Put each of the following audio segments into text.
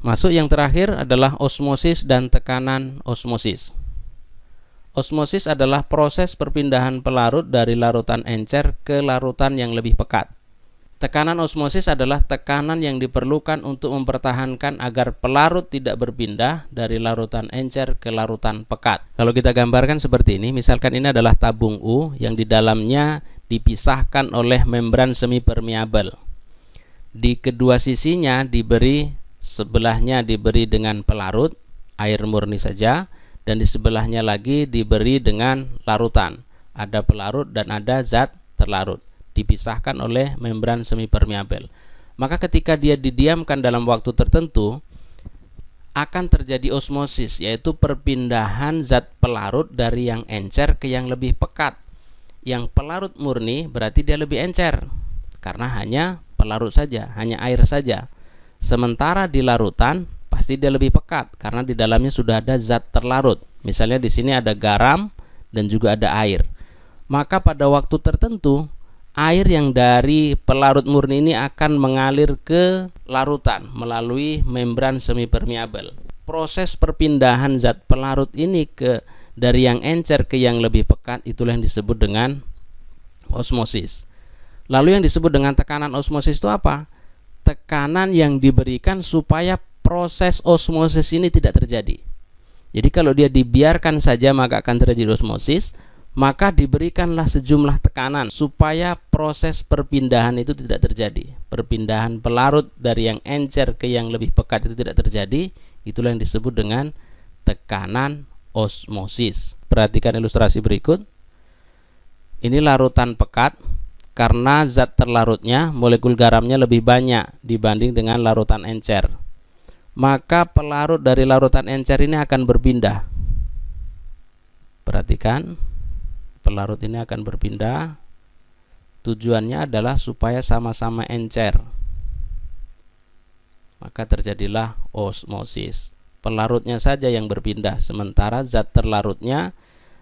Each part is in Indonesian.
Masuk yang terakhir adalah osmosis dan tekanan osmosis. Osmosis adalah proses perpindahan pelarut dari larutan encer ke larutan yang lebih pekat. Tekanan osmosis adalah tekanan yang diperlukan untuk mempertahankan agar pelarut tidak berpindah dari larutan encer ke larutan pekat. Kalau kita gambarkan seperti ini, misalkan ini adalah tabung U yang di dalamnya dipisahkan oleh membran semipermeabel. Di kedua sisinya sebelahnya diberi dengan pelarut, air murni saja, dan di sebelahnya lagi diberi dengan larutan. Ada pelarut dan ada zat terlarut, dipisahkan oleh membran semipermeabel. Maka ketika dia didiamkan dalam waktu tertentu, akan terjadi osmosis, yaitu perpindahan zat pelarut dari yang encer ke yang lebih pekat. Yang pelarut murni berarti dia lebih encer, karena hanya pelarut saja, hanya air saja. Sementara di larutan pasti dia lebih pekat, karena di dalamnya sudah ada zat terlarut. Misalnya di sini ada garam dan juga ada air. Maka pada waktu tertentu, air yang dari pelarut murni ini akan mengalir ke larutan melalui membran semipermeabel. Proses perpindahan zat pelarut ini dari yang encer ke yang lebih pekat, itulah yang disebut dengan osmosis. Lalu yang disebut dengan tekanan osmosis itu apa? Tekanan yang diberikan supaya proses osmosis ini tidak terjadi. Jadi kalau dia dibiarkan saja maka akan terjadi osmosis, maka diberikanlah sejumlah tekanan supaya proses perpindahan itu tidak terjadi. Perpindahan pelarut dari yang encer ke yang lebih pekat itu tidak terjadi. Itulah yang disebut dengan tekanan osmosis. Perhatikan ilustrasi berikut. Ini larutan pekat. Karena zat terlarutnya, molekul garamnya lebih banyak dibanding dengan larutan encer, maka pelarut dari larutan encer ini akan berpindah. Perhatikan, pelarut ini akan berpindah. Tujuannya adalah supaya sama-sama encer. Maka terjadilah osmosis. Pelarutnya saja yang berpindah, sementara zat terlarutnya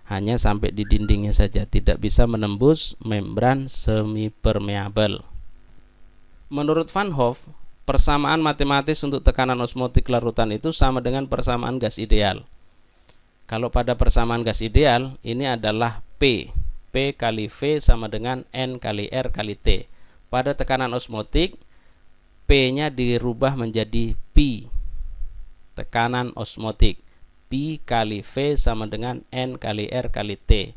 hanya sampai di dindingnya saja, tidak bisa menembus membran semipermeabel. Menurut Van Hoff, persamaan matematis untuk tekanan osmotik larutan itu sama dengan persamaan gas ideal. Kalau pada persamaan gas ideal, ini adalah P kali V sama dengan N kali R kali T. Pada tekanan osmotik, P-nya dirubah menjadi P, tekanan osmotik. P kali V sama dengan N kali R kali T.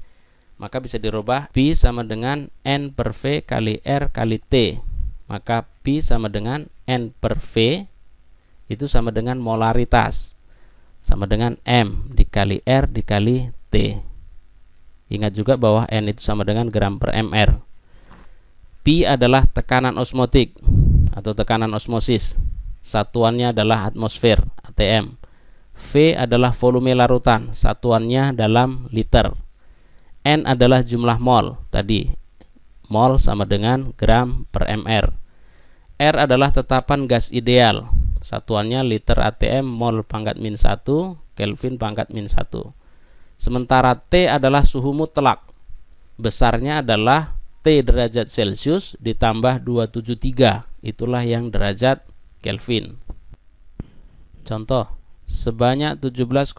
Maka bisa dirubah P sama dengan N per V kali R kali T. Maka P sama dengan N per V itu sama dengan molaritas, sama dengan M dikali R dikali T. Ingat juga bahwa N itu sama dengan gram per mR. P adalah tekanan osmotik atau tekanan osmosis. Satuannya adalah atmosfer, ATM. V adalah volume larutan, satuannya dalam liter. N adalah jumlah mol, tadi mol sama dengan gram per mR. R adalah tetapan gas ideal, satuannya liter ATM mol pangkat min 1 Kelvin pangkat min 1. Sementara T adalah suhu mutlak, besarnya adalah T derajat Celcius ditambah 273, itulah yang derajat Kelvin. Contoh, sebanyak 17,1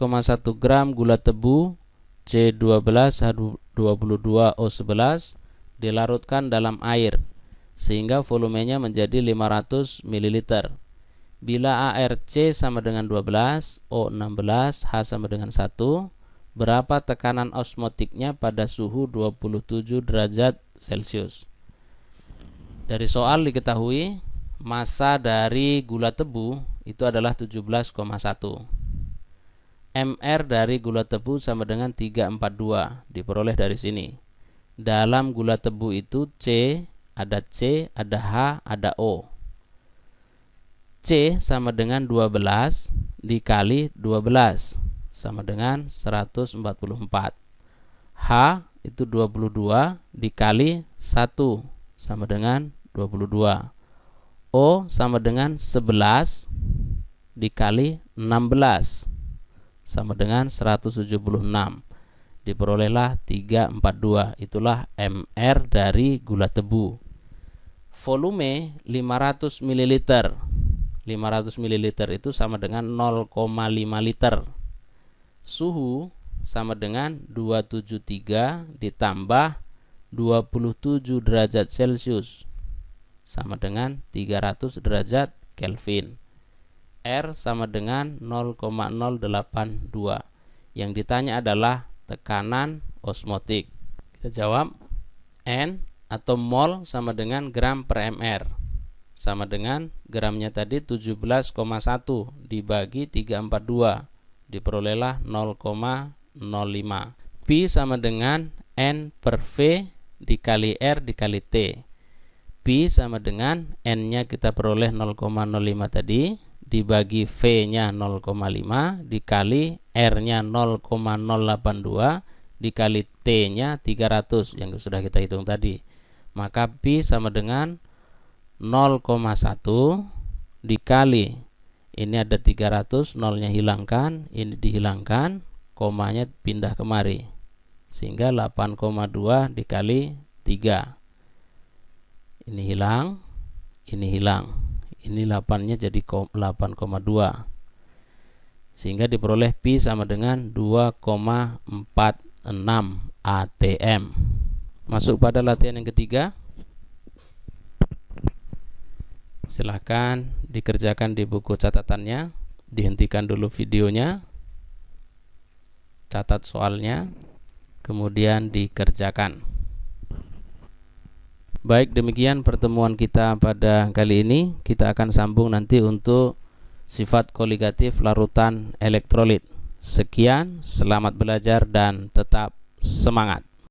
gram gula tebu C12H22O11 dilarutkan dalam air sehingga volumenya menjadi 500 ml. Bila ARC sama dengan 12, O16, H sama dengan 1, berapa tekanan osmotiknya pada suhu 27 derajat Celcius? Dari soal diketahui massa dari gula tebu itu adalah 17,1. MR dari gula tebu sama dengan 342, diperoleh dari sini. Dalam gula tebu itu C, ada H, ada O. C sama dengan 12 dikali 12 sama dengan 144. H itu 22 dikali 1 sama dengan 22. O sama dengan 11 dikali 16 sama dengan 176. Diperolehlah 342. Itulah MR dari gula tebu. Volume 500 ml. 500 ml itu sama dengan 0,5 liter. Suhu sama dengan 273 ditambah 27 derajat Celcius sama dengan 300 derajat Kelvin. R sama dengan 0,082. Yang ditanya adalah tekanan osmotik. Kita jawab, N atau mol sama dengan gram per mr, sama dengan gramnya tadi 17,1 dibagi 342, diperolehlah 0,05. Pi sama dengan N per V dikali R dikali T. Pi sama dengan N-nya kita peroleh 0,05 tadi, dibagi V-nya 0,5, dikali R-nya 0,082, dikali T-nya 300 yang sudah kita hitung tadi. Maka Pi sama dengan 0,1 dikali, ini ada 300, nolnya hilangkan, ini dihilangkan, komanya pindah kemari, sehingga 8,2 dikali 3. Ini hilang, ini hilang, ini 8-nya jadi 8,2, sehingga diperoleh Pi sama dengan 2,46 atm. Masuk pada latihan yang ketiga. Silahkan dikerjakan di buku catatannya, dihentikan dulu videonya, catat soalnya, kemudian dikerjakan. Baik, demikian pertemuan kita pada kali ini. Kita akan sambung nanti untuk sifat koligatif larutan elektrolit. Sekian, selamat belajar dan tetap semangat.